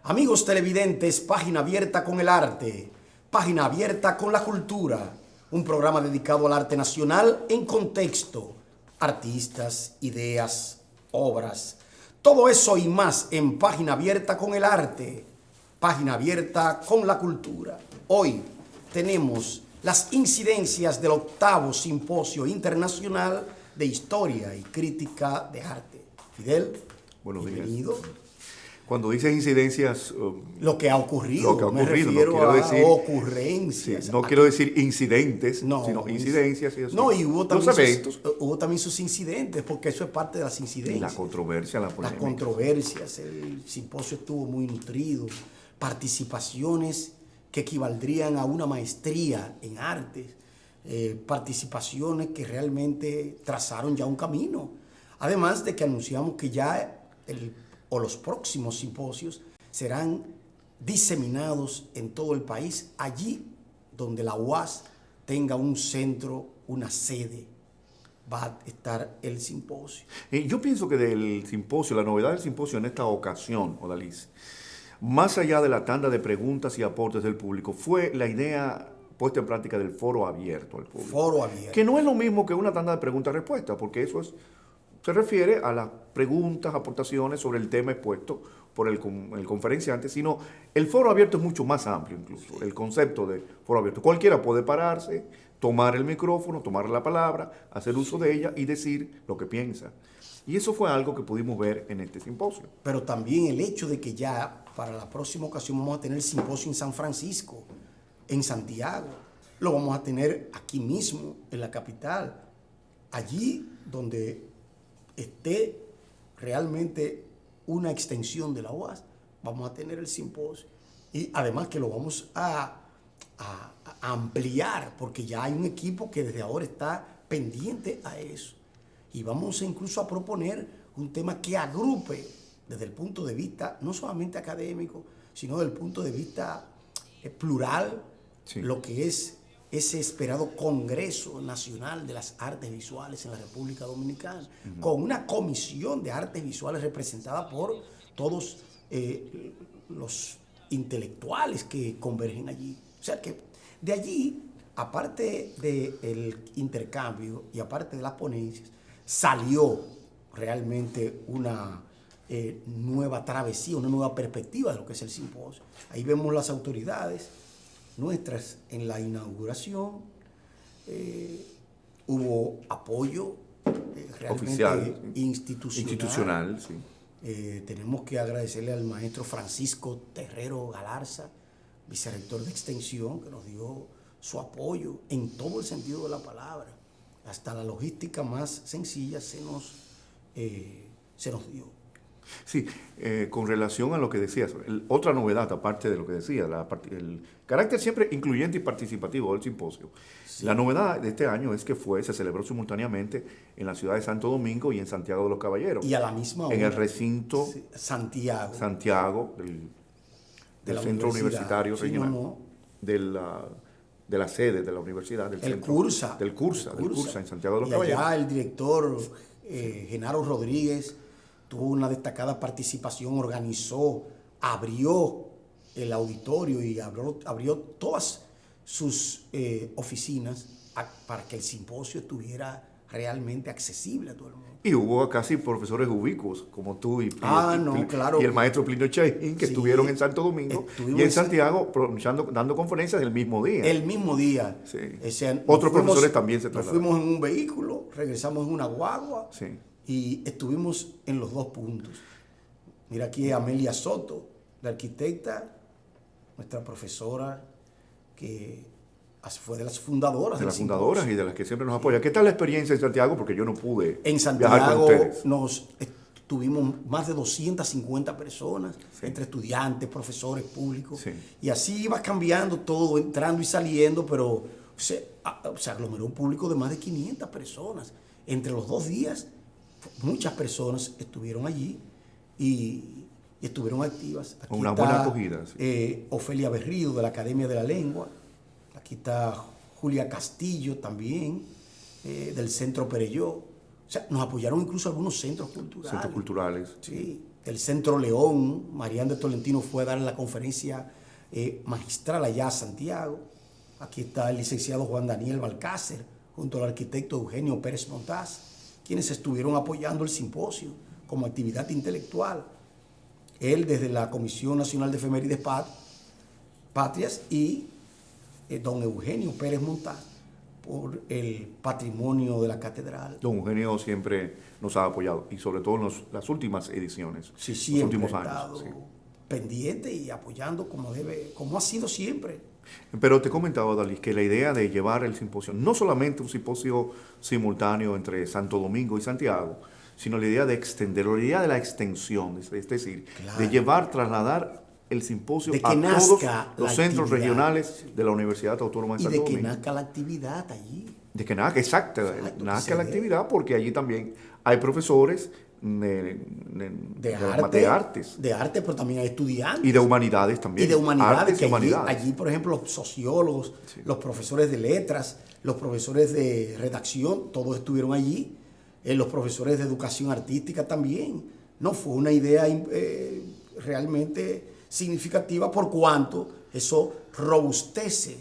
Amigos televidentes, página abierta con el arte, página abierta con la cultura, un programa dedicado al arte nacional en contexto, artistas, ideas, obras, todo eso y más en página abierta con el arte, página abierta con la cultura. Hoy tenemos las incidencias del 8º Simposio Internacional de Historia y Crítica de Arte. Fidel, buenos bienvenido. días. Cuando dices incidencias... Lo que ha ocurrido, me refiero no quiero decir ocurrencias. Sí, no quiero decir incidentes, sino incidencias. Y eso. No, y hubo también sus incidentes, porque eso es parte de las incidencias. La controversia, la polémica. Las controversias, el simposio estuvo muy nutrido, participaciones que equivaldrían a una maestría en artes, participaciones que realmente trazaron ya un camino. Además de que anunciamos que ya los próximos simposios serán diseminados en todo el país, allí donde la UAS tenga un centro, una sede, va a estar el simposio. Yo pienso que del simposio, la novedad del simposio en esta ocasión, Odalis, más allá de la tanda de preguntas y aportes del público, fue la idea puesta en práctica del foro abierto al público. Foro abierto. Que no es lo mismo que una tanda de preguntas-respuestas, porque eso se refiere a las preguntas, aportaciones sobre el tema expuesto por el conferenciante, sino el foro abierto es mucho más amplio incluso, sí. El concepto de foro abierto. Cualquiera puede pararse, tomar el micrófono, tomar la palabra, hacer uso de ella y decir lo que piensa. Y eso fue algo que pudimos ver en este simposio. Pero también el hecho de que ya para la próxima ocasión vamos a tener el simposio en San Francisco, en Santiago, lo vamos a tener aquí mismo, en la capital, allí donde esté realmente una extensión de la UAS, vamos a tener el simposio. Y además que lo vamos a ampliar, porque ya hay un equipo que desde ahora está pendiente a eso. Y vamos incluso a proponer un tema que agrupe desde el punto de vista no solamente académico, sino desde el punto de vista plural, sí, lo que es ese esperado Congreso Nacional de las Artes Visuales en la República Dominicana, con una comisión de artes visuales representada por todos los intelectuales que convergen allí. O sea que de allí, aparte del intercambio y aparte de las ponencias, salió realmente una nueva travesía, una nueva perspectiva de lo que es el simposio. Ahí vemos las autoridades nuestras en la inauguración, hubo apoyo realmente oficial, institucional. Sí. Tenemos que agradecerle al maestro Francisco Terrero Galarza, vicerrector de Extensión, que nos dio su apoyo en todo el sentido de la palabra. Hasta la logística más sencilla se nos dio. Sí, con relación a lo que decías, otra novedad aparte de lo que decía, el carácter siempre incluyente y participativo del simposio. Sí. La novedad de este año es que se celebró simultáneamente en la ciudad de Santo Domingo y en Santiago de los Caballeros. Y a la misma hora. En el recinto Santiago del Centro Universitario Regional, de la sede de la universidad, del CURSA en Santiago de los Caballeros. Allá el director Genaro Rodríguez tuvo una destacada participación, organizó, abrió el auditorio y abrió todas sus oficinas para que el simposio estuviera realmente accesible a todo el mundo. Y hubo casi profesores ubicuos como tú y el maestro Plinio Chaijín que estuvieron en Santo Domingo y en Santiago dando conferencias el mismo día. El mismo día. Sí. Otros profesores también se trasladaron. Nos fuimos en un vehículo, regresamos en una guagua. Sí. Y estuvimos en los dos puntos. Mira aquí a Amelia Soto, la arquitecta, nuestra profesora, que fue de las fundadoras. De las fundadoras y de las que siempre nos apoya. ¿Qué tal la experiencia en Santiago? Porque yo no pude en Santiago tuvimos más de 250 personas, sí, entre estudiantes, profesores, públicos. Sí. Y así iba cambiando todo, entrando y saliendo, pero se aglomeró un público de más de 500 personas. Entre los 2 días, muchas personas estuvieron allí y estuvieron activas. Aquí una buena acogida. Sí. Ofelia Berrío de la Academia de la Lengua. Aquí está Julia Castillo también, del Centro Perelló. O sea, nos apoyaron incluso algunos centros culturales. Centros culturales. Sí, el Centro León, Marián de Tolentino fue a dar la conferencia magistral allá a Santiago. Aquí está el licenciado Juan Daniel Balcácer, junto al arquitecto Eugenio Pérez Montaz, quienes estuvieron apoyando el simposio como actividad intelectual. Él desde la Comisión Nacional de Efemérides Patrias y don Eugenio Pérez Montaz por el patrimonio de la catedral. Don Eugenio siempre nos ha apoyado y sobre todo en las últimas ediciones, Sí, los siempre últimos ha años. estado Sí. pendiente y apoyando como ha sido siempre. Pero te comentaba, Dalis, que la idea de llevar el simposio, no solamente un simposio simultáneo entre Santo Domingo y Santiago, sino la idea de extenderlo, la idea de la extensión, es decir, Claro. de llevar, trasladar el simposio De que a todos nazca los la centros actividad. regionales de la Universidad Autónoma de Y Santo de que Domingo. nazca la actividad allí. De que nazca, exacto, Exacto, nazca que la se dé. actividad, porque allí también hay profesores de artes De arte, pero también hay estudiantes. y de humanidades también. Y de humanidades, Artes y que allí, humanidades. allí, por ejemplo, los sociólogos, Sí. los profesores de letras, los profesores de redacción, todos estuvieron allí. Los profesores de educación artística también. No fue una idea realmente significativa por cuanto eso robustece,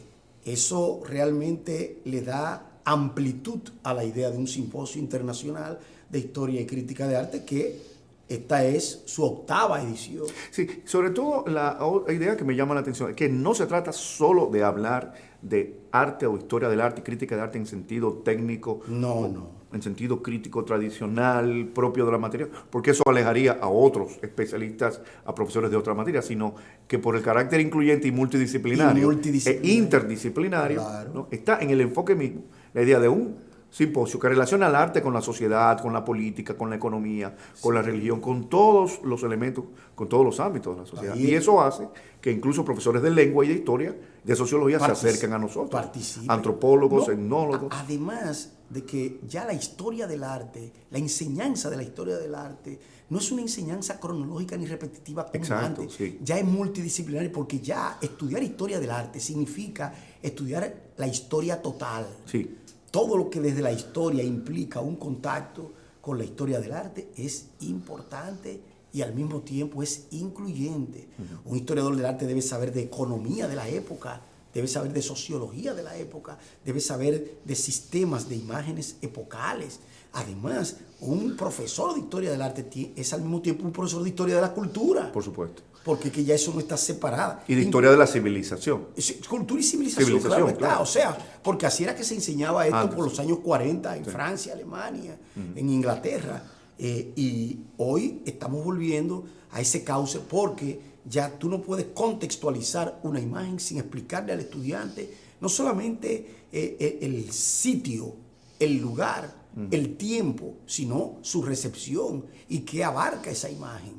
eso realmente le da amplitud a la idea de un simposio internacional de historia y crítica de arte, que esta es su 8ª edición. Sí, sobre todo la idea que me llama la atención es que no se trata solo de hablar de arte o historia del arte y crítica de arte en sentido técnico, No. en sentido crítico tradicional propio de la materia, porque eso alejaría a otros especialistas, a profesores de otras materias, sino que por el carácter incluyente y multidisciplinario, e interdisciplinario, Claro. ¿no? Está en el enfoque mismo la idea de un simposio que relaciona al arte con la sociedad, con la política, con la economía, con la religión, con todos los elementos, con todos los ámbitos de la sociedad. Ahí Y eso hace que incluso profesores de lengua y de historia, de sociología, se acerquen a nosotros. Participen. Antropólogos, No, etnólogos. Además de que ya la historia del arte, la enseñanza de la historia del arte, no es una enseñanza cronológica ni repetitiva como Exacto, antes. sí. Ya es multidisciplinaria, porque ya estudiar historia del arte significa estudiar la historia total. Sí. Todo lo que desde la historia implica un contacto con la historia del arte es importante y al mismo tiempo es incluyente. Un historiador del arte debe saber de economía de la época, debe saber de sociología de la época, debe saber de sistemas de imágenes epocales. Además, un profesor de historia del arte es al mismo tiempo un profesor de historia de la cultura, Por supuesto. porque que ya eso no está separado. Y de historia de la civilización. Sí, cultura y civilización, Civilización, claro está. claro. O sea, porque así era que se enseñaba esto Antes, por los sí. años 40 en Francia, Alemania, en Inglaterra. Y hoy estamos volviendo a ese cauce, porque ya tú no puedes contextualizar una imagen sin explicarle al estudiante no solamente el sitio, el lugar, el tiempo, sino su recepción y qué abarca esa imagen.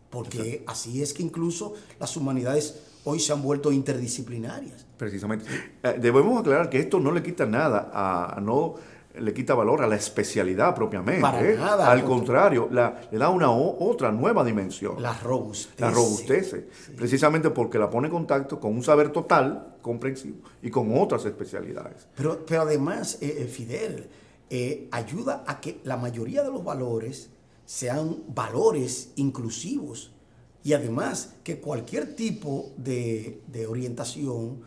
Porque así es que incluso las humanidades hoy se han vuelto interdisciplinarias. Precisamente. Debemos aclarar que esto no le quita nada, no le quita valor a la especialidad propiamente. Para nada. Al contrario, le da una otra nueva dimensión. La robustece. La robustece. Sí. Precisamente porque la pone en contacto con un saber total, comprensivo, y con otras especialidades. Pero además, Fidel, ayuda a que la mayoría de los valores sean valores inclusivos, y además que cualquier tipo de orientación,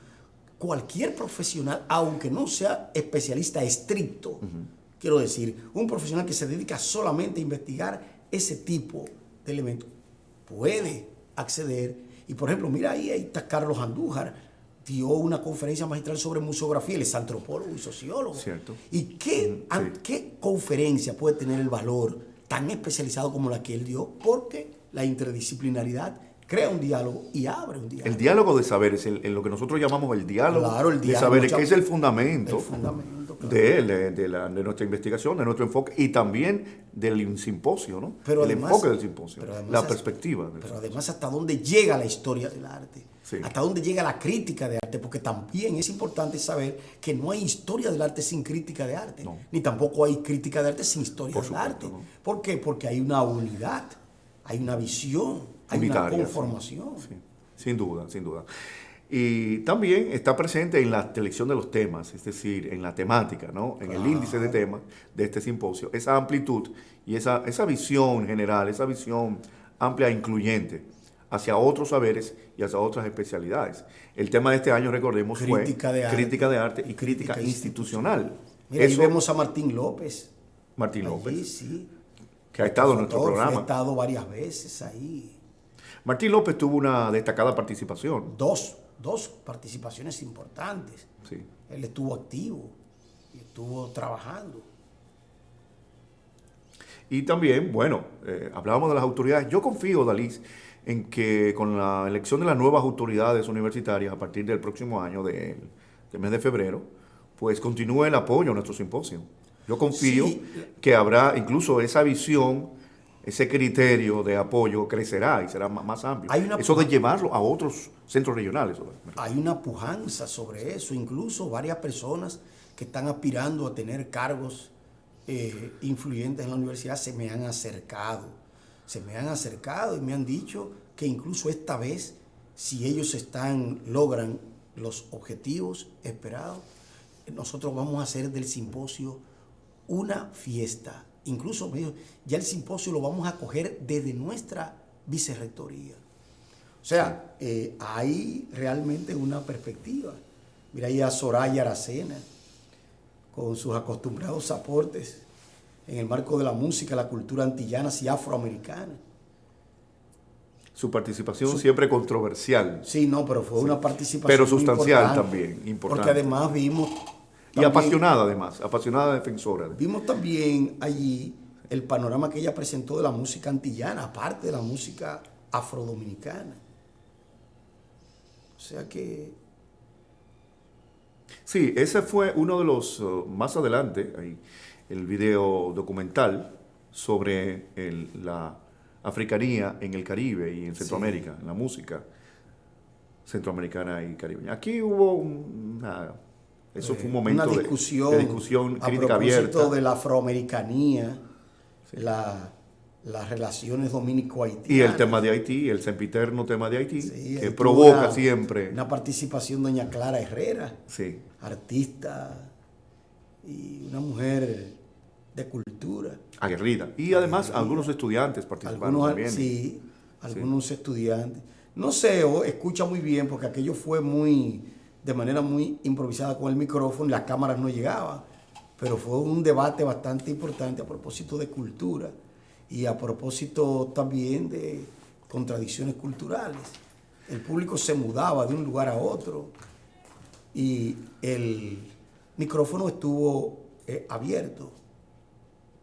cualquier profesional, aunque no sea especialista estricto, quiero decir, un profesional que se dedica solamente a investigar ese tipo de elementos, puede acceder. Y por ejemplo, mira, ahí está Carlos Andújar, dio una conferencia magistral sobre museografía, él es antropólogo y sociólogo. Cierto. ¿Y qué conferencia puede tener el valor tan especializado como la que él dio? Porque la interdisciplinaridad crea un diálogo y abre un diálogo. El diálogo de saberes, en lo que nosotros llamamos el diálogo, Claro, el de diálogo, saberes, que es el fundamento, claro. de nuestra investigación, de nuestro enfoque y también del simposio, ¿no? Pero el además, enfoque del simposio, pero además la es- perspectiva. del Pero simposio. además, hasta dónde llega la historia del arte, Sí. hasta dónde llega la crítica de arte, porque también es importante saber que no hay historia del arte sin crítica de arte, No. ni tampoco hay crítica de arte sin historia Por del supuesto, arte. no. ¿Por qué? Porque hay una unidad, hay una visión, hay Unitaria, una conformación. Sí, sin duda, sin duda. Y también está presente en la selección de los temas, es decir, en la temática, ¿no? En el índice de temas de este simposio. Esa amplitud y esa visión general, esa visión amplia e incluyente hacia otros saberes y hacia otras especialidades. El tema de este año, recordemos, fue crítica de arte y crítica institucional. Mira, ahí vemos a Martín López. Martín Allí, López, sí. que ha estado en nuestro programa. Ha estado varias veces ahí. Martín López tuvo una destacada participación. Dos participaciones importantes. Sí. Él estuvo activo y estuvo trabajando. Y también, bueno, hablábamos de las autoridades. Yo confío, Dalis, en que con la elección de las nuevas autoridades universitarias a partir del próximo año, del mes de febrero, pues continúe el apoyo a nuestro simposio. Yo confío que habrá incluso esa visión, ese criterio de apoyo crecerá y será más amplio. Eso de llevarlo a otros centros regionales. Hay una pujanza sobre eso, incluso varias personas que están aspirando a tener cargos influyentes en la universidad se me han acercado y me han dicho que incluso esta vez, si ellos logran los objetivos esperados, nosotros vamos a hacer del simposio una fiesta. Incluso ya el simposio lo vamos a coger desde nuestra vicerrectoría. O sea, hay realmente una perspectiva. Mira ahí a Soraya Aracena, con sus acostumbrados aportes en el marco de la música, la cultura antillana y afroamericana. Su participación siempre controversial. Sí, no, pero fue una participación pero sustancial importante, también, importante. Porque además vimos... Y apasionada además, apasionada defensora. Vimos también allí el panorama que ella presentó de la música antillana, aparte de la música afrodominicana. O sea que... Sí, ese fue uno de los, más adelante, el video documental sobre la africanía en el Caribe y en Centroamérica, en la música centroamericana y caribeña. Aquí hubo eso fue un momento de discusión crítica abierta. A propósito de la afroamericanía, las relaciones dominico-haitianas. Y el tema de Haití, el sempiterno tema de Haití, que provoca siempre... Una participación doña Clara Herrera, sí, artista y una mujer de cultura. Aguerrida. Y además algunos estudiantes participaron también. Sí, algunos estudiantes. No sé, escucha muy bien porque aquello fue de manera muy improvisada con el micrófono y las cámaras no llegaban. Pero fue un debate bastante importante a propósito de cultura y a propósito también de contradicciones culturales. El público se mudaba de un lugar a otro y el micrófono estuvo abierto.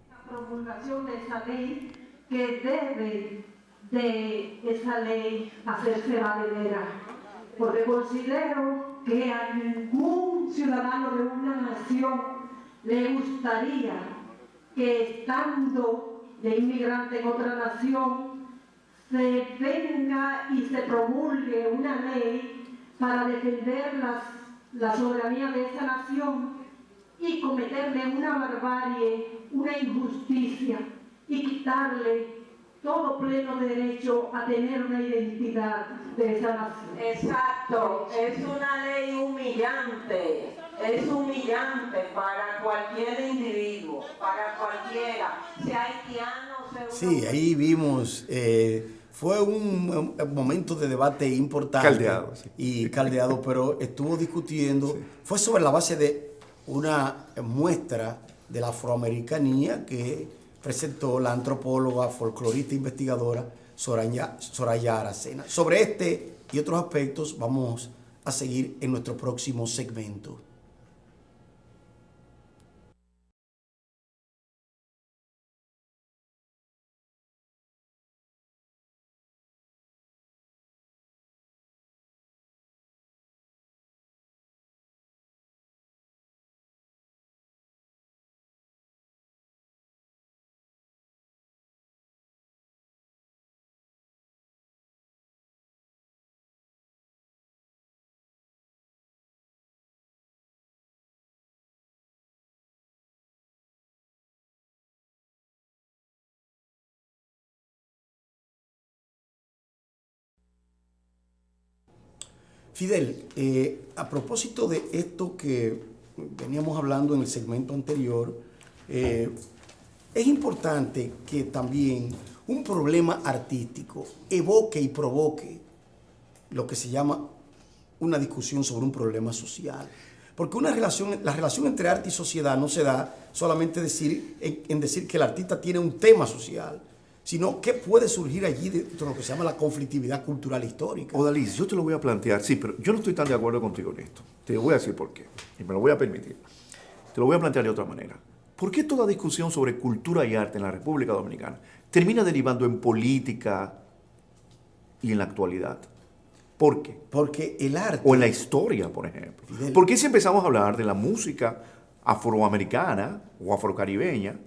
La promulgación de esa ley, que debe de esa ley hacerse valedera, porque considero que a ningún ciudadano de una nación le gustaría que estando de inmigrante en otra nación se venga y se promulgue una ley para defender la soberanía de esa nación y cometerle una barbarie, una injusticia y quitarle todo pleno derecho a tener una identidad de esa nación. Exacto, es una ley humillante, es humillante para cualquier individuo, para cualquiera, sea haitiano, sea... Sí, ahí vimos, fue un momento de debate importante. Caldeado, sí. Y caldeado, pero estuvo discutiendo, fue sobre la base de una muestra de la afroamericanía que presentó la antropóloga, folclorista e investigadora Soraya Aracena. Sobre este y otros aspectos vamos a seguir en nuestro próximo segmento. Fidel, a propósito de esto que veníamos hablando en el segmento anterior, es importante que también un problema artístico evoque y provoque lo que se llama una discusión sobre un problema social. Porque la relación entre arte y sociedad no se da solamente en decir que el artista tiene un tema social, sino que puede surgir allí dentro de lo que se llama la conflictividad cultural histórica. Odalis, yo te lo voy a plantear, sí, pero yo no estoy tan de acuerdo contigo en esto. Te voy a decir por qué, y me lo voy a permitir. Te lo voy a plantear de otra manera. ¿Por qué toda discusión sobre cultura y arte en la República Dominicana termina derivando en política y en la actualidad? ¿Por qué? Porque el arte... O en la historia, por ejemplo. Fidel. ¿Por qué si empezamos a hablar de la música afroamericana o afrocaribeña,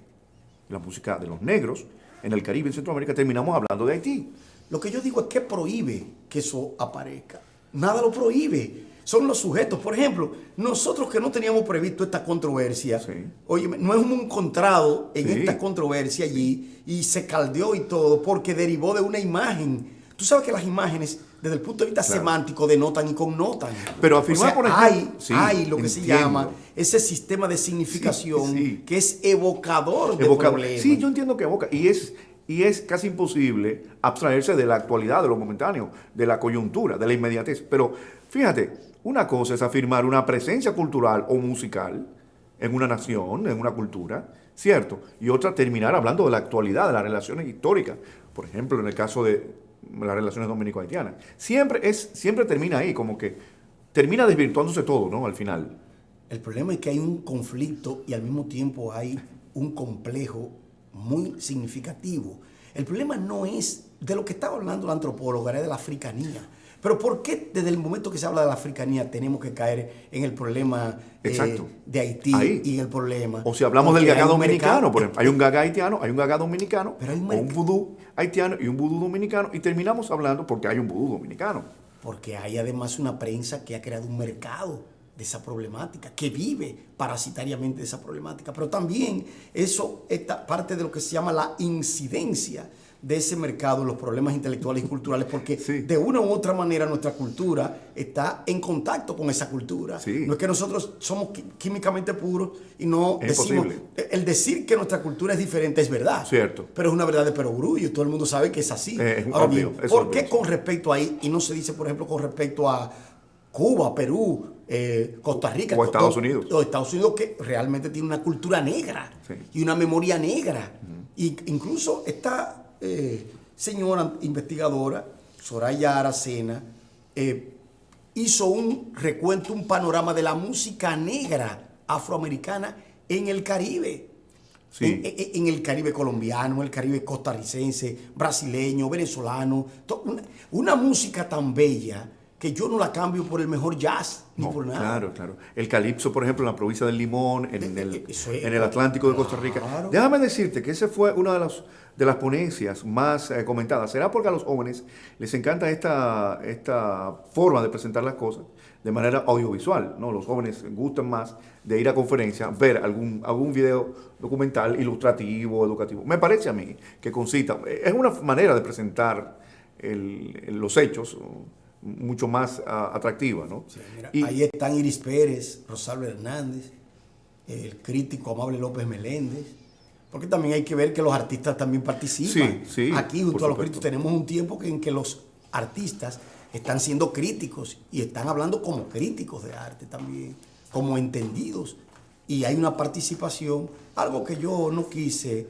la música de los negros en el Caribe y en Centroamérica, terminamos hablando de Haití? Lo que yo digo es que prohíbe que eso aparezca. Nada lo prohíbe. Son los sujetos. Por ejemplo, nosotros que no teníamos previsto esta controversia, Sí. oye, nos hemos encontrado en Sí. esta controversia allí y se caldeó y todo porque derivó de una imagen. Tú sabes que las imágenes, desde el punto de vista Claro. semántico, denotan y connotan. Pero afirmar, por ejemplo, sí, hay lo que se entiendo. llama ese sistema de significación Sí, sí. que es evocador de Evoca- problemas. Sí, yo entiendo que evoca. Y es casi imposible abstraerse de la actualidad, de lo momentáneo, de la coyuntura, de la inmediatez. Pero fíjate, una cosa es afirmar una presencia cultural o musical en una nación, en una cultura, ¿cierto? Y otra terminar hablando de la actualidad, de las relaciones históricas. Por ejemplo, en el caso de las relaciones dominico-haitianas. Siempre termina ahí, como que termina desvirtuándose todo, ¿no? Al final. El problema es que hay un conflicto y al mismo tiempo hay un complejo muy significativo. El problema no es de lo que estaba hablando la antropóloga, era de la africanía. Pero ¿por qué desde el momento que se habla de la africanía tenemos que caer en el problema Exacto. de Haití Ahí. y en el problema? O si hablamos Porque del gagá hay un dominicano, mercado- por ejemplo, hay un gagá haitiano, hay un gagá dominicano, Pero hay un o un merc- vudú haitiano y un vudú dominicano, y terminamos hablando porque hay un vudú dominicano. Porque hay además una prensa que ha creado un mercado de esa problemática, que vive parasitariamente de esa problemática. Pero también eso está parte de lo que se llama la incidencia de ese mercado en los problemas intelectuales y culturales, porque Sí. de una u otra manera nuestra cultura está en contacto con esa cultura. Sí. No es que nosotros somos químicamente puros y no Es decimos... imposible. El decir que nuestra cultura es diferente es verdad. Cierto. Pero es una verdad de perogrullo, todo el mundo sabe que es así. Es Ahora obvio, bien, es ¿por obvio, qué sí. con respecto ahí, y no se dice, por ejemplo, con respecto a Cuba, Perú, Costa Rica? O Estados Unidos. O Estados Unidos, que realmente tiene una cultura negra Sí. y una memoria negra. Y incluso esta señora investigadora, Soraya Aracena, hizo un recuento, un panorama de la música negra afroamericana en el Caribe. Sí. En el Caribe colombiano, en el Caribe costarricense, brasileño, venezolano. Una música tan bella que yo no la cambio por el mejor jazz ni No, por nada. claro, claro. El calipso, por ejemplo, en la provincia del Limón, Eso es- en el Atlántico de Costa Rica. Claro. Déjame decirte que esa fue una de las ponencias más comentadas. Será porque a los jóvenes les encanta esta forma de presentar las cosas de manera audiovisual, ¿no? Los jóvenes gustan más de ir a conferencias, ver algún video documental ilustrativo, educativo. Me parece a mí que concita. Es una manera de presentar los hechos mucho más atractiva, ¿no? Sí, mira, Y- ahí están Iris Pérez, Rosalba Hernández, el crítico Amable López Meléndez, porque también hay que ver que los artistas también participan. Sí, sí, Aquí junto por a los supuesto. críticos tenemos un tiempo en que los artistas están siendo críticos y están hablando como críticos de arte también, como entendidos. Y hay una participación, algo que yo no quise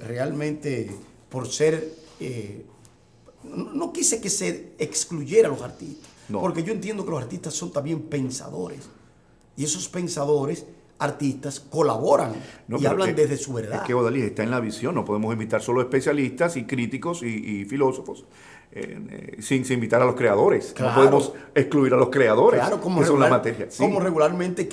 realmente por ser... no quise que se excluyera a los artistas, No. porque yo entiendo que los artistas son también pensadores. Y esos pensadores, artistas, colaboran No, y pero hablan es- desde su verdad. Es que Odalis está en la visión, no podemos invitar solo especialistas y críticos y filósofos sin invitar a los creadores. Claro. No podemos excluir a los creadores, Claro, que son la materia. Sí. como regularmente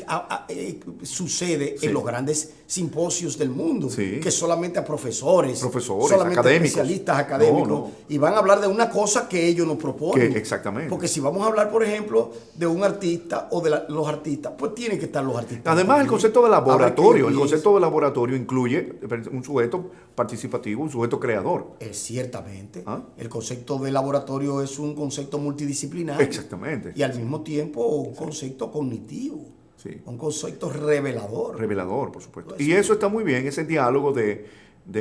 sucede Sí. en los grandes simposios del mundo, Sí. que solamente a profesores, Profesores, solamente académicos. especialistas académicos, No, no. y van a hablar de una cosa que ellos nos proponen. Exactamente. Porque si vamos a hablar, por ejemplo, de un artista o de los artistas, pues tienen que estar los artistas. Además, el incluidos. concepto de laboratorio, el es- concepto de laboratorio incluye un sujeto participativo, un sujeto creador. Ciertamente. ¿Ah? El concepto de laboratorio es un concepto multidisciplinario. Exactamente. Y al mismo tiempo un concepto cognitivo. Sí. Un concepto revelador. Revelador, por supuesto. Pues Y eso está muy bien, ese diálogo de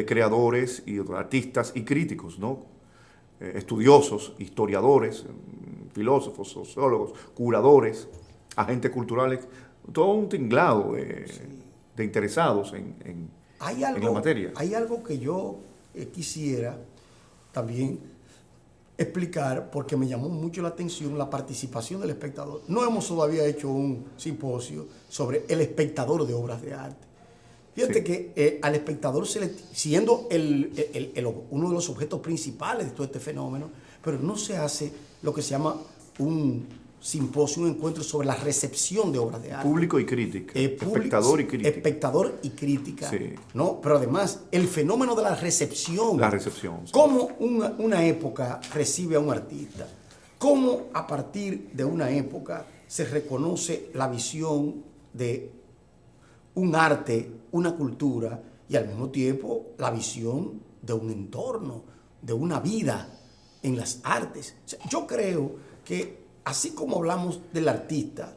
creadores y artistas y críticos, ¿no? Estudiosos, historiadores, filósofos, sociólogos, curadores, agentes culturales, todo un tinglado de interesados en la materia. Hay algo que yo quisiera también explicar, porque me llamó mucho la atención la participación del espectador. No hemos todavía hecho un simposio sobre el espectador de obras de arte. Fíjate Sí. que al espectador, siendo uno de los objetos principales de todo este fenómeno, pero no se hace lo que se llama un simposio, un encuentro sobre la recepción de obras de arte. Público y crítica. Público, Espectador y crítica. Espectador y crítica. Sí. ¿No? Pero además, el fenómeno de la recepción. La recepción. Sí. Cómo una época recibe a un artista. Cómo a partir de una época se reconoce la visión de un arte, una cultura y al mismo tiempo la visión de un entorno, de una vida en las artes. O sea, yo creo que así como hablamos del artista,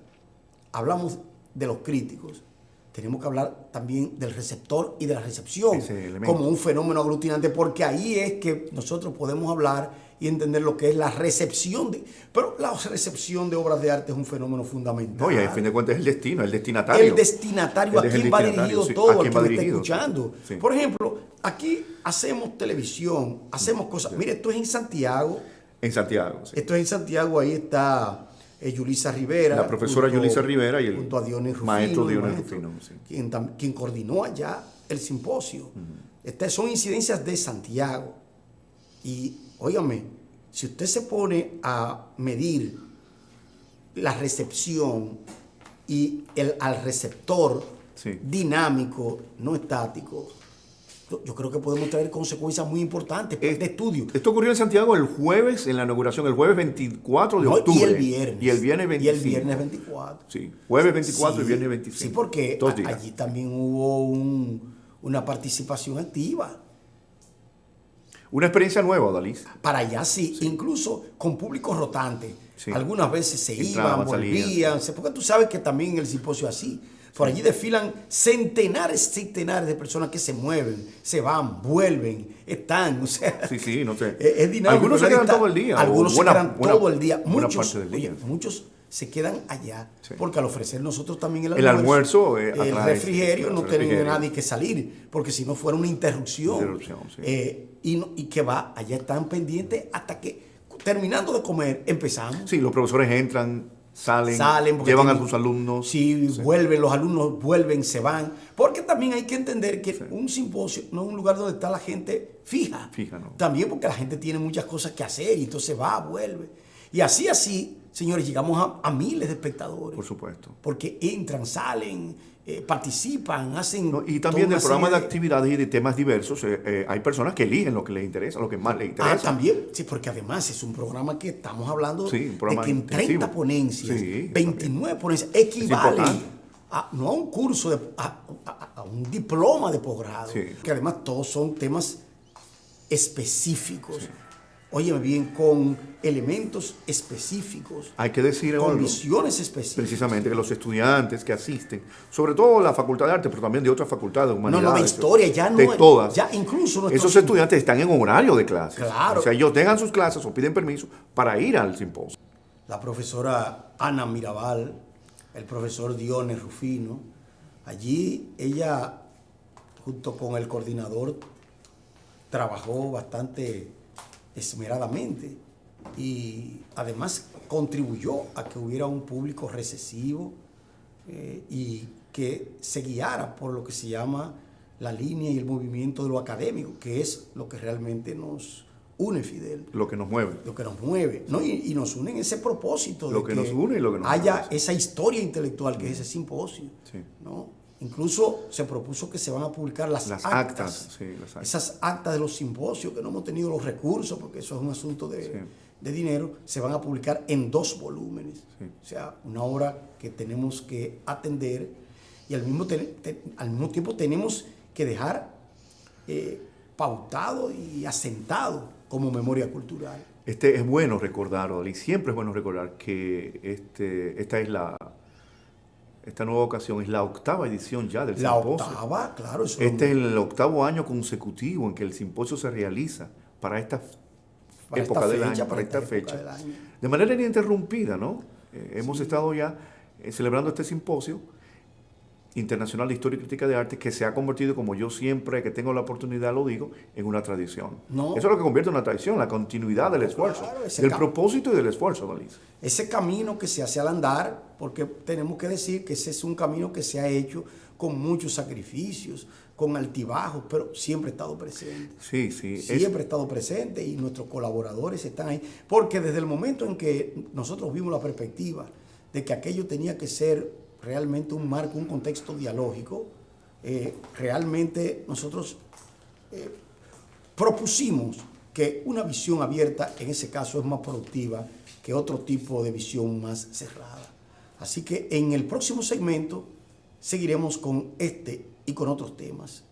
hablamos de los críticos, tenemos que hablar también del receptor y de la recepción Ese elemento. como un fenómeno aglutinante, porque ahí es que nosotros podemos hablar y entender lo que es la recepción. Pero la recepción de obras de arte es un fenómeno fundamental. No, y a fin de cuentas es el destino, el destinatario. El destinatario, Él a es el quién va destinatario, dirigido sí, todo, a a quién quien va me está dirigido, escuchando. sí. Por ejemplo, aquí hacemos televisión, hacemos cosas. Mire, esto es en Santiago. En Santiago. Sí. Esto es en Santiago, ahí está Yulisa Rivera. La profesora Yulisa Rivera y el junto a Dionis Rufino, maestro Dionis maestro, Rufino, sí. quien coordinó allá el simposio. Estas son incidencias de Santiago. Y, óigame, si usted se pone a medir la recepción y al receptor Sí. dinámico, no estático, yo creo que podemos traer consecuencias muy importantes de estudio. Esto ocurrió en Santiago el jueves, en la inauguración, el jueves 24 de No, octubre. y el viernes. Y el viernes 25. Y el viernes 24. Sí, jueves 24 y Sí, viernes 25. Sí, porque 2 días. allí también hubo una participación activa. Una experiencia nueva, Dalis. Para allá sí, incluso con público rotante. Sí. Algunas veces se Entraban, iban, volvían, salían. porque tú sabes que también en el simposio así. Por allí desfilan centenares de personas que se mueven, se van, vuelven, están, o sea, Sí, sí, no sé. es dinámico. Algunos se pero quedan está- todo el día. Algunos o se quedan todo el día. buena Muchos, parte del día. oye, muchos se quedan allá, Sí. porque al ofrecer nosotros también El almuerzo, el atrae, refrigerio, sí, no el tiene refrigerio. nadie que salir, porque si no fuera una interrupción. Interrupción, sí. Y que va, allá están pendientes hasta que, terminando de comer, empezamos. Sí, los profesores entran, salen Porque llevan a tienen- sus alumnos. Sí, vuelven, los alumnos vuelven, se van. Porque también hay que entender que un simposio no es un lugar donde está la gente fija. Fija, ¿no? También porque la gente tiene muchas cosas que hacer y entonces va, vuelve. Y así, señores, llegamos a miles de espectadores. Por supuesto. Porque entran, salen, participan, hacen... No, y también toda del una programa de serie actividades y de temas diversos, hay personas que eligen lo que les interesa, lo que más les interesa. también, sí, porque además es un programa que estamos hablando Sí, un de programa que en 30 intensivo. ponencias, Sí, 29 ponencias equivalen importante. no a un curso, a un diploma de posgrado, Sí. que además todos son temas específicos. Óyeme bien, con elementos específicos, Hay que decir con algo, visiones específicas. precisamente que los estudiantes que asisten, sobre todo la Facultad de Arte, pero también de otras facultades, de No, humanidades. no, de historia, ya no. De todas. Ya incluso nuestros Esos estudiantes están en horario de clases. Claro. O sea, ellos dejan sus clases o piden permiso para ir al simposio. La profesora Ana Mirabal, el profesor Dionis Rufino, allí ella, junto con el coordinador, trabajó bastante esmeradamente y además contribuyó a que hubiera un público recesivo y que se guiara por lo que se llama la línea y el movimiento de lo académico, que es lo que realmente nos une, Fidel. Lo que nos mueve. Lo que nos mueve, ¿no? Y nos une en ese propósito de Lo que nos une y lo que nos haya mueve. esa historia intelectual que es ese simposio, Sí. ¿no? Incluso se propuso que se van a publicar las actas. Sí, las actas. Esas actas de los simposios, que no hemos tenido los recursos, porque eso es un asunto de dinero, se van a publicar en 2 volúmenes. Sí. O sea, una obra que tenemos que atender. y al mismo tiempo tenemos que dejar pautado y asentado como memoria cultural. Es bueno recordar, Odalí, siempre es bueno recordar que esta nueva ocasión es la 8ª edición ya del simposio. La 8ª, claro. Este es el 8º año consecutivo en que el simposio se realiza para esta época del año, para esta fecha, de manera ininterrumpida, ¿no? Hemos estado ya celebrando este simposio internacional de historia y crítica de arte que se ha convertido, como yo siempre que tengo la oportunidad lo digo, en una tradición. Eso es lo que convierte en una tradición, la continuidad del esfuerzo, del propósito y del esfuerzo, Dalisa. Ese camino que se hace al andar, porque tenemos que decir que ese es un camino que se ha hecho con muchos sacrificios, con altibajos, pero siempre ha estado presente. Sí, sí. Siempre ha estado presente y nuestros colaboradores están ahí, porque desde el momento en que nosotros vimos la perspectiva de que aquello tenía que ser realmente un marco, un contexto dialógico, realmente nosotros propusimos que una visión abierta, en ese caso, es más productiva que otro tipo de visión más cerrada. Así que en el próximo segmento seguiremos con este y con otros temas.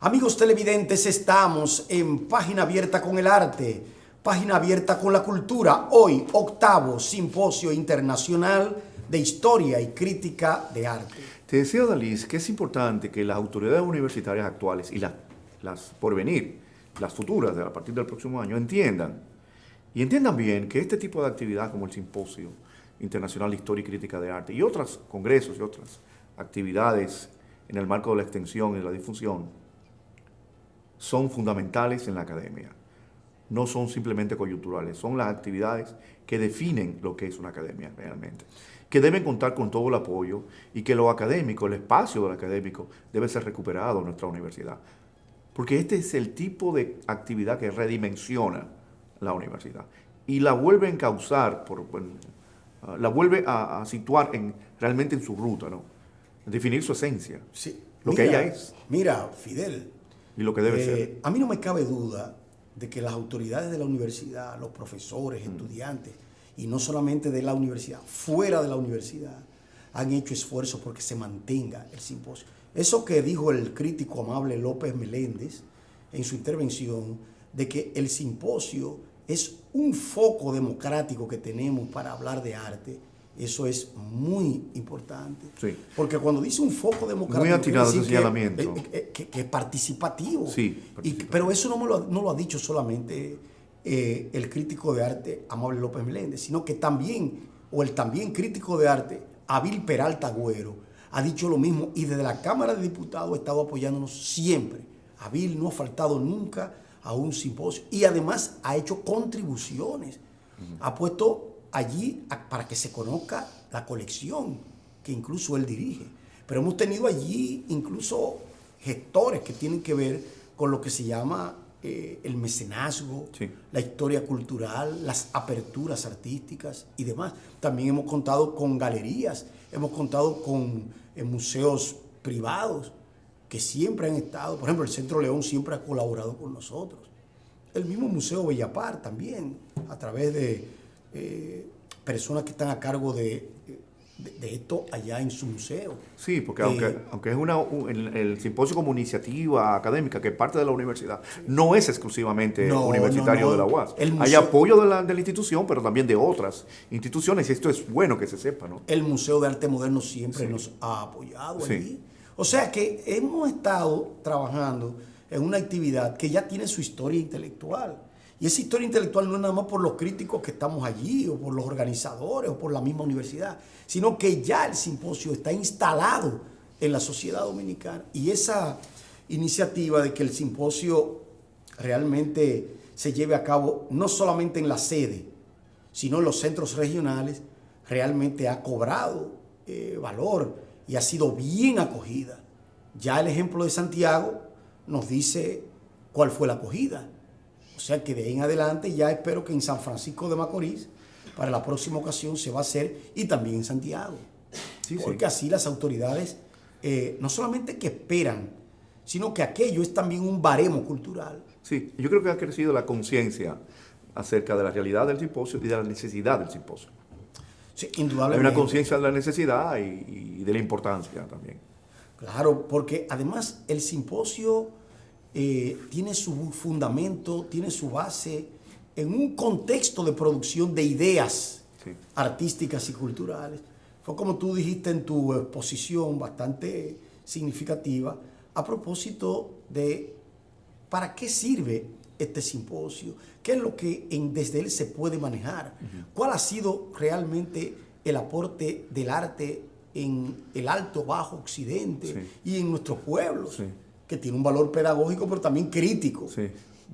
Amigos televidentes, estamos en Página Abierta con el Arte, Página Abierta con la Cultura. Hoy, 8º Simposio Internacional de Historia y Crítica de Arte. Te decía, Dalis, que es importante que las autoridades universitarias actuales y las por venir, las futuras, a partir del próximo año, entiendan bien que este tipo de actividad como el Simposio Internacional de Historia y Crítica de Arte y otros congresos y otras actividades en el marco de la extensión y la difusión son fundamentales en la academia. No son simplemente coyunturales, son las actividades que definen lo que es una academia realmente, que deben contar con todo el apoyo y que lo académico, el espacio del académico, debe ser recuperado en nuestra universidad. Porque este es el tipo de actividad que redimensiona la universidad y la vuelve a encauzar, la vuelve a situar realmente en su ruta, ¿no? Definir su esencia, sí. Que ella es. Mira, Fidel, y lo que debe ser. A mí no me cabe duda de que las autoridades de la universidad, los profesores, estudiantes, y no solamente de la universidad, fuera de la universidad, han hecho esfuerzos porque se mantenga el simposio. Eso que dijo el crítico amable López Meléndez en su intervención, de que el simposio es un foco democrático que tenemos para hablar de arte, eso es muy importante. Sí. Porque cuando dice un foco democrático, muy atinado ese señalamiento. Que es participativo. Sí, pero eso no lo ha dicho solamente el crítico de arte amable López Meléndez, sino que también, el también crítico de arte, Abil Peralta Agüero, ha dicho lo mismo y desde la Cámara de Diputados ha estado apoyándonos siempre. Abil no ha faltado nunca a un simposio y además ha hecho contribuciones. Ha puesto allí para que se conozca la colección que incluso él dirige. Pero hemos tenido allí incluso gestores que tienen que ver con lo que se llama el mecenazgo, sí, la historia cultural, las aperturas artísticas y demás. También hemos contado con galerías, hemos contado con museos privados que siempre han estado. Por ejemplo, el Centro León siempre ha colaborado con nosotros. El mismo Museo Bellapar también, a través de personas que están a cargo de esto allá en su museo. Sí, porque aunque es el simposio como iniciativa académica que parte de la universidad, no es exclusivamente universitario de la UAS. Hay apoyo de la institución, pero también de otras instituciones, y esto es bueno que se sepa, ¿no? El Museo de Arte Moderno siempre nos ha apoyado allí. O sea que hemos estado trabajando en una actividad que ya tiene su historia intelectual. Y esa historia intelectual no es nada más por los críticos que estamos allí, o por los organizadores, o por la misma universidad, sino que ya el simposio está instalado en la sociedad dominicana. Y esa iniciativa de que el simposio realmente se lleve a cabo no solamente en la sede, sino en los centros regionales, realmente ha cobrado valor y ha sido bien acogida. Ya el ejemplo de Santiago nos dice cuál fue la acogida. O sea que de ahí en adelante ya espero que en San Francisco de Macorís, para la próxima ocasión se va a hacer, y también en Santiago. Sí, porque así las autoridades no solamente que esperan, sino que aquello es también un baremo cultural. Sí, yo creo que ha crecido la conciencia acerca de la realidad del simposio y de la necesidad del simposio. Sí, indudablemente. Hay una conciencia de la necesidad y de la importancia también. Claro, porque además el simposio tiene su fundamento, tiene su base en un contexto de producción de ideas artísticas y culturales. Fue como tú dijiste en tu exposición bastante significativa a propósito de para qué sirve este simposio, qué es lo que desde él se puede manejar, cuál ha sido realmente el aporte del arte en el Alto Bajo Occidente y en nuestros pueblos, que tiene un valor pedagógico pero también crítico. Sí,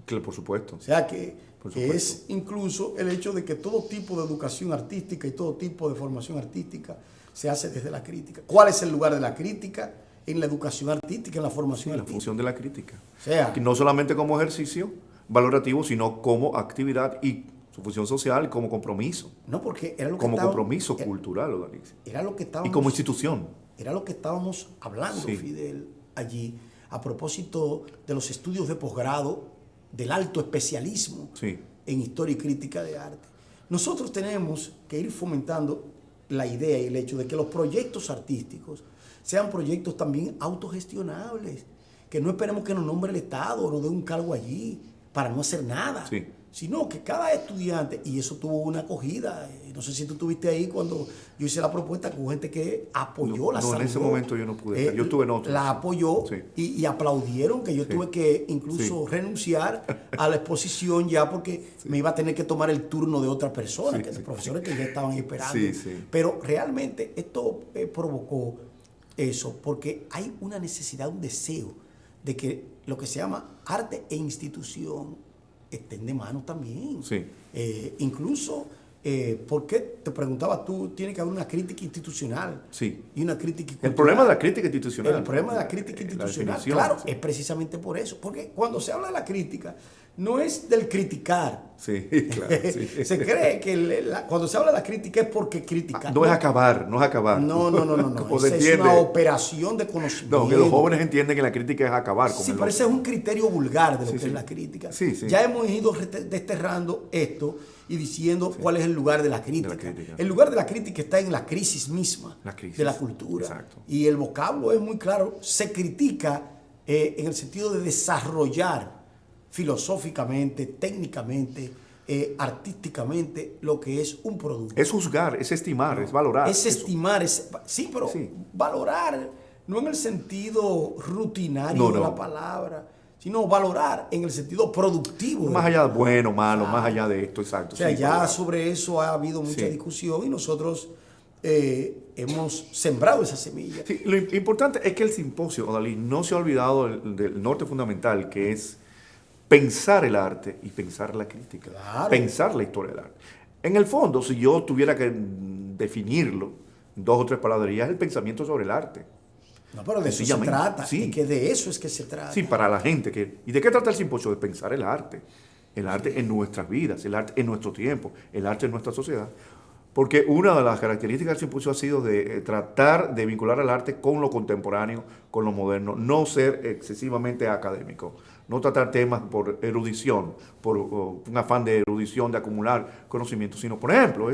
claro, por supuesto. O sea que es incluso el hecho de que todo tipo de educación artística y todo tipo de formación artística se hace desde la crítica. ¿Cuál es el lugar de la crítica en la educación artística, en la formación artística? La función de la crítica. O sea, que no solamente como ejercicio valorativo, sino como actividad y su función social como compromiso. No, porque era lo que como compromiso cultural, Odalix. Era lo que estábamos, y como institución. Era lo que estábamos hablando, Fidel, allí, a propósito de los estudios de posgrado, del alto especialismo en historia y crítica de arte. Nosotros tenemos que ir fomentando la idea y el hecho de que los proyectos artísticos sean proyectos también autogestionables, que no esperemos que nos nombre el Estado o nos dé un cargo allí para no hacer nada, sino que cada estudiante, y eso tuvo una acogida, no sé si tú estuviste ahí cuando yo hice la propuesta, que hubo gente que apoyó la salud. No, en ese momento yo no pude estar, yo estuve en otro. La apoyó y aplaudieron, que yo tuve que incluso renunciar a la exposición ya porque me iba a tener que tomar el turno de otra persona, que los profesores que ya estaban esperando. Pero realmente esto provocó eso, porque hay una necesidad, un deseo de que lo que se llama arte e institución estén de mano también. Incluso, ¿por qué? Te preguntaba tú, tiene que haber una crítica institucional y una crítica cultural. El problema de la crítica institucional. El problema de la crítica institucional, claro, es precisamente por eso. Porque cuando se habla de la crítica, no es del criticar. Se cree que cuando se habla de la crítica es porque criticar. No es acabar, no es acabar. No. Es una operación de conocimiento. No, que los jóvenes entienden que la crítica es acabar. Pero ese es un criterio vulgar de lo que es la crítica. Ya hemos ido desterrando esto y diciendo cuál es el lugar de la crítica. El lugar de la crítica está en la crisis misma de la cultura. Y el vocablo es muy claro. Se critica en el sentido de desarrollar filosóficamente, técnicamente, artísticamente, lo que es un producto. Es juzgar, es estimar, es valorar. Es estimar, pero valorar no en el sentido rutinario de la palabra, sino valorar en el sentido productivo. Más allá de bueno, malo, más allá de esto, exacto. O sea, ya sobre eso ha habido mucha discusión y nosotros hemos sembrado esa semilla. Lo importante es que el simposio, Odalí, no se ha olvidado del norte fundamental, que es pensar el arte y pensar la crítica, pensar la historia del arte. En el fondo, si yo tuviera que definirlo en 2 o 3 palabrerías, es el pensamiento sobre el arte. No, pero de eso se trata, y que de eso es que se trata. Sí, para la gente. ¿Y de qué trata el simposio? De pensar el arte en nuestras vidas, el arte en nuestro tiempo, el arte en nuestra sociedad. Porque una de las características del simposio ha sido de tratar de vincular al arte con lo contemporáneo, con lo moderno, no ser excesivamente académico, no tratar temas por erudición, por un afán de erudición, de acumular conocimiento, sino, por ejemplo,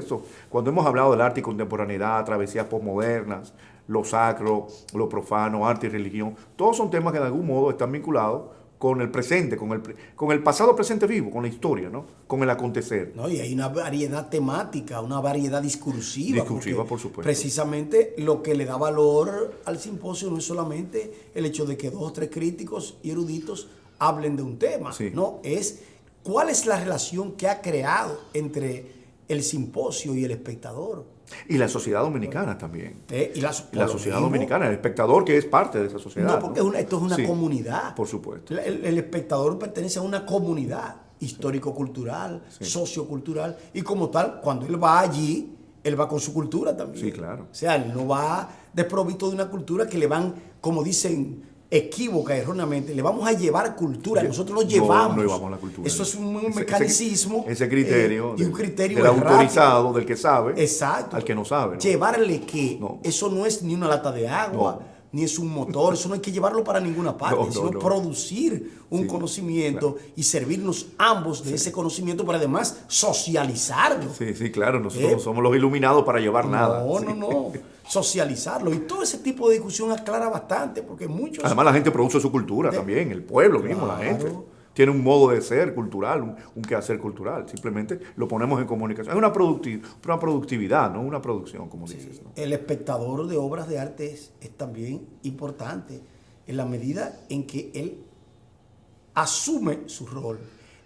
cuando hemos hablado del arte y contemporaneidad, travesías posmodernas, lo sacro, lo profano, arte y religión, todos son temas que de algún modo están vinculados con el presente, con el pasado presente vivo, con la historia, ¿no? Con el acontecer. No, y hay una variedad temática, una variedad discursiva. Por supuesto. Precisamente lo que le da valor al simposio no es solamente el hecho de que 2 o 3 críticos y eruditos hablen de un tema, no, es cuál es la relación que ha creado entre el simposio y el espectador. Y la sociedad dominicana también. Y la Y la sociedad dominicana, el espectador que es parte de esa sociedad. No, porque esto es una Sí, comunidad. por supuesto. El espectador pertenece a una comunidad histórico-cultural, Sí. sociocultural, y como tal, cuando él va allí, él va con su cultura también. Sí, claro. O sea, él no va desprovisto de una cultura que le van, como dicen, equívoca, erróneamente, le vamos a llevar cultura, nosotros lo llevamos. No llevamos la cultura. Eso es un Ese- mecanicismo. Ese criterio. Y un criterio del errático. autorizado, del que sabe. Exacto. Al que no sabe. ¿no? Llevarle que No. eso no es ni una lata de agua, No. ni es un motor, eso no hay que llevarlo para ninguna parte, No, no, sino no. producir un Sí, conocimiento y servirnos ambos de ese conocimiento, pero además socializarlo. Sí, sí, claro. Nosotros somos los iluminados para llevar nada. No, Sí. no. Socializarlo. Y todo ese tipo de discusión aclara bastante, porque muchos... Además, la gente produce su cultura también, el pueblo mismo, la Claro. gente. Tiene un modo de ser cultural, un quehacer cultural. Simplemente lo ponemos en comunicación. Es una productividad, no una producción, como dices. ¿no? El espectador de obras de arte es también importante en la medida en que él asume su rol.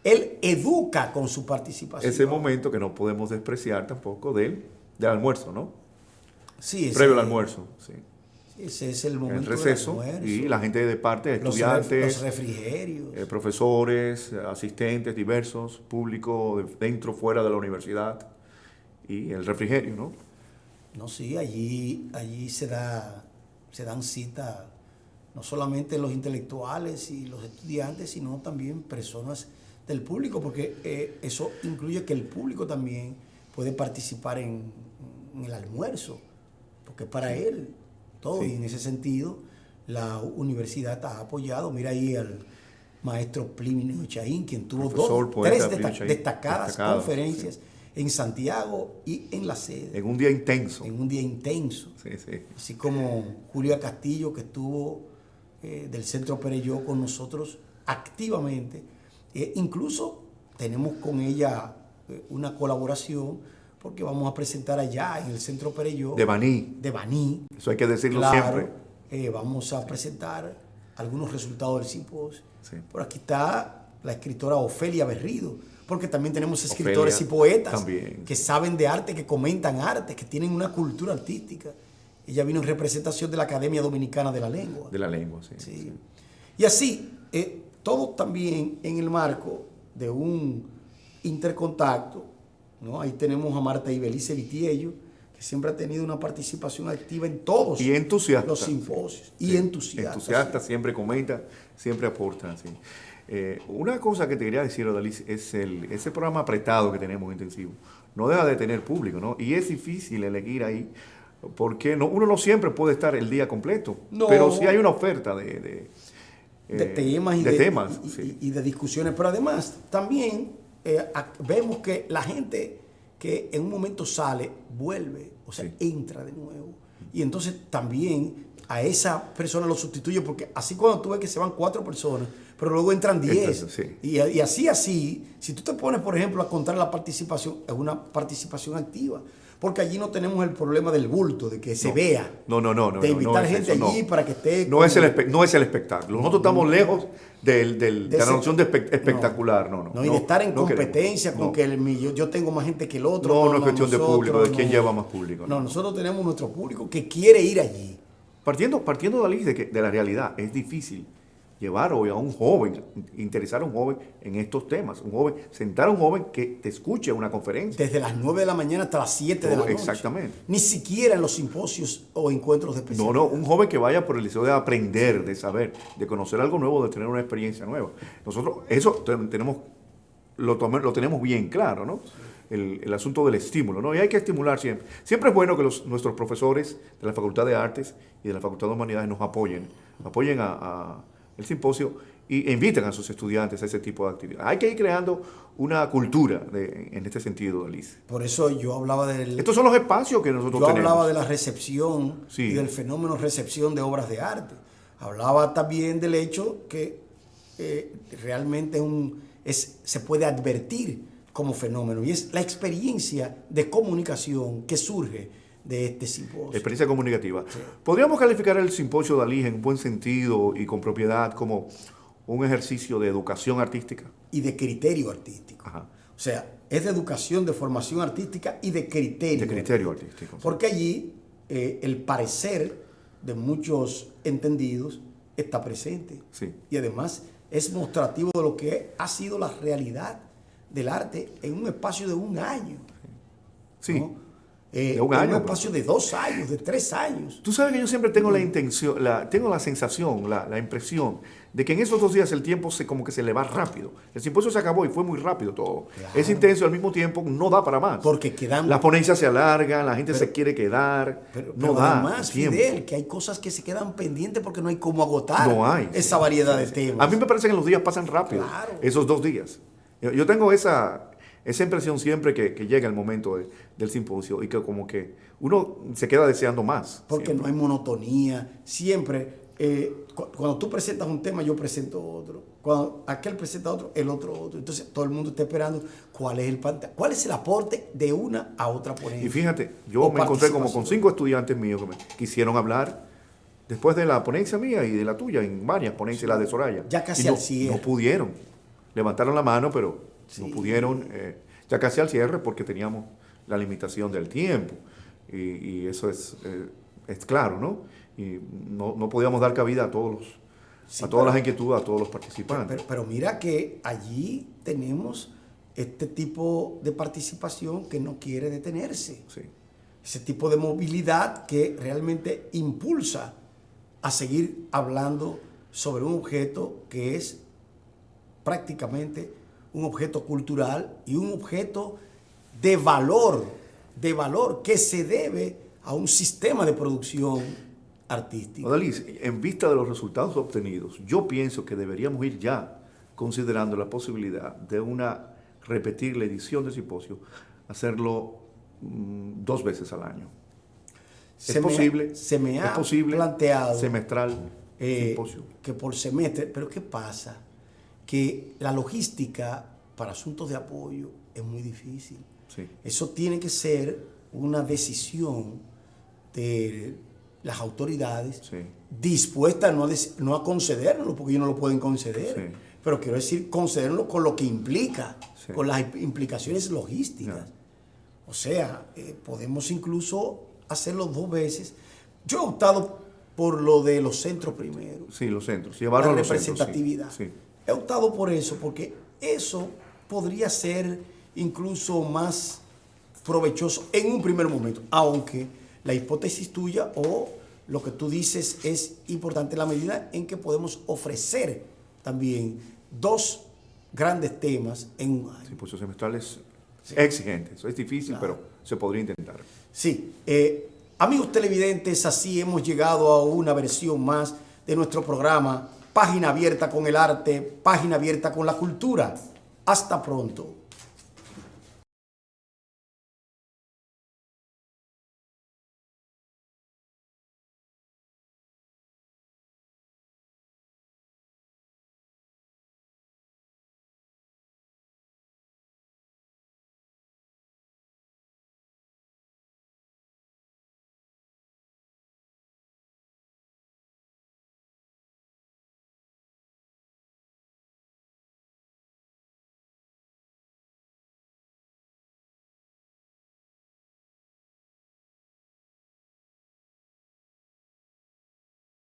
Él educa con su participación. Ese momento que no podemos despreciar tampoco del almuerzo, ¿no? Sí, Previo al almuerzo, sí. Ese es el momento El receso del almuerzo. y la gente de parte, Los estudiantes, refrigerios. profesores, asistentes diversos, público dentro, fuera de la universidad y el refrigerio, ¿no? No, sí, allí se dan cita no solamente los intelectuales y los estudiantes, sino también personas del público, porque eso incluye que el público también puede participar en el almuerzo, porque para él todo, Sí. y en ese sentido la universidad ha apoyado. Mira ahí al maestro Plinio Chaín, quien tuvo Profesor, tres poeta Plinio Chaín, destacadas destacado, conferencias en Santiago y en la sede, En un día intenso. en un día intenso. Sí, sí. Así como Julia Castillo, que estuvo del Centro Pereyó con nosotros activamente. Incluso tenemos con ella una colaboración, porque vamos a presentar allá en el Centro Pereyó De Baní. de Baní. Eso hay que decirlo Claro, siempre. vamos a presentar algunos resultados del simposio. Sí. Por aquí está la escritora Ofelia Berrido, porque también tenemos escritores Ofelia, y poetas también. que saben de arte, que comentan arte, que tienen una cultura artística. Ella vino en representación de la Academia Dominicana de la Lengua. De la lengua, sí. Sí. Sí. Y así, todo también en el marco de un intercontacto, ¿no? Ahí tenemos a Marta Ibelice Vitiello, que siempre ha tenido una participación activa en todos Y entusiasta. los simposios. Y Sí. entusiasta. Entusiasta, siempre comenta, siempre aporta. Sí. Una cosa que te quería decir, Odalis, es ese programa apretado que tenemos intensivo. No deja de tener público, ¿no? Y es difícil elegir ahí, porque uno no siempre puede estar el día completo. No. Pero sí hay una oferta de temas y de temas, y- sí. y de discusiones. Pero además, también vemos que la gente que en un momento sale, vuelve, o sea, Sí. entra de nuevo. Y entonces también a esa persona lo sustituye, porque así cuando tú ves que se van 4 personas, pero luego entran 10. Entonces, sí. Y así, si tú te pones, por ejemplo, a contar la participación, es una participación activa. Porque allí no tenemos el problema del bulto, de que se vea. No, De invitar es gente eso, no. allí para que esté. No es el espectáculo. Nosotros estamos lejos de de la ese- noción de espectacular. No, Y de estar en no queremos. competencia con No. que yo tengo más gente que el otro. No es cuestión de público, de quién lleva más público. No, nosotros tenemos nuestro público que quiere ir allí. Partiendo de la realidad, es difícil llevar hoy a un joven, interesar a un joven en estos temas. Sentar a un joven que te escuche una conferencia. Desde las 9 de la mañana hasta las 7 de la noche. Exactamente. Ni siquiera en los simposios o encuentros de especialidad. No, un joven que vaya por el deseo de aprender, de saber, de conocer algo nuevo, de tener una experiencia nueva. Nosotros eso lo tenemos bien claro, ¿no? El asunto del estímulo, ¿no? Y hay que estimular siempre. Siempre es bueno que nuestros profesores de la Facultad de Artes y de la Facultad de Humanidades nos apoyen a el simposio e inviten a sus estudiantes a ese tipo de actividades. Hay que ir creando una cultura en este sentido, Alice. Por eso yo hablaba Estos son los espacios que nosotros Yo tenemos. hablaba de la recepción Sí. y del fenómeno recepción de obras de arte. Hablaba también del hecho que realmente se puede advertir como fenómeno, y es la experiencia de comunicación que surge de este simposio. Experiencia comunicativa. ¿Podríamos calificar el simposio Dalí en buen sentido y con propiedad como un ejercicio de educación artística? Y de criterio artístico. Ajá. O sea, es de educación, de formación artística y de criterio. De criterio artístico. Porque allí el parecer de muchos entendidos está presente. Sí. Y además es mostrativo de lo que ha sido la realidad del arte en un espacio de un año. Sí. ¿no? De un en año, un espacio de 2 años, de 3 años. Tú sabes que yo siempre tengo la intención, tengo la sensación, la impresión de que en esos 2 días el tiempo como que se le va rápido. El simposio se acabó y fue muy rápido todo. Claro. Es intenso, al mismo tiempo no da para más. Porque quedan... Las ponencias se alargan, la gente se quiere quedar, no da además, tiempo. Fidel, que hay cosas que se quedan pendientes porque no hay cómo agotar No hay. esa variedad de temas. A mí me parece que los días pasan rápido, Claro. esos 2 días. Yo tengo esa impresión siempre que llega el momento del simposio y que como que uno se queda deseando más. Porque siempre. no hay monotonía. Siempre, cuando tú presentas un tema, yo presento otro. Cuando aquel presenta otro, el otro otro. Entonces todo el mundo está esperando cuál es el aporte de una a otra ponencia. Y fíjate, yo me encontré como con 5 estudiantes míos que me quisieron hablar después de la ponencia mía y de la tuya, en varias ponencias, la de Soraya. Ya casi y al cierre. No pudieron. Levantaron la mano, pero Sí. no pudieron. Ya casi al cierre porque teníamos la limitación del tiempo. Y eso es claro, ¿no? Y no podíamos dar cabida a todas las inquietudes, a todos los participantes. Pero mira que allí tenemos este tipo de participación que no quiere detenerse. Sí. Ese tipo de movilidad que realmente impulsa a seguir hablando sobre un objeto que es prácticamente un objeto cultural y un objeto de valor que se debe a un sistema de producción artística. Odalis, en vista de los resultados obtenidos, yo pienso que deberíamos ir ya considerando la posibilidad de repetir la edición del simposio, hacerlo 2 veces al año. Se me ha planteado semestral simposio. que por semestre, pero ¿qué pasa? Que la logística para asuntos de apoyo es muy difícil. Sí. Eso tiene que ser una decisión de las autoridades Sí. dispuestas no a concederlo, porque ellos no lo pueden conceder, Sí. pero quiero decir concederlo con lo que implica, Sí. con las implicaciones logísticas. Ya. O sea, podemos incluso hacerlo 2 veces. Yo he optado por lo de los centros primero. Sí, los centros. La Llevarlo a los centros, representatividad. sí. He optado por eso porque eso podría ser incluso más provechoso en un primer momento, aunque la hipótesis tuya o lo que tú dices es importante en la medida en que podemos ofrecer también 2 grandes temas en un año. Simposio semestral es exigente, eso es difícil, Claro. pero se podría intentar. Sí, amigos televidentes, así hemos llegado a una versión más de nuestro programa Página Abierta con el Arte, Página Abierta con la Cultura. Hasta pronto.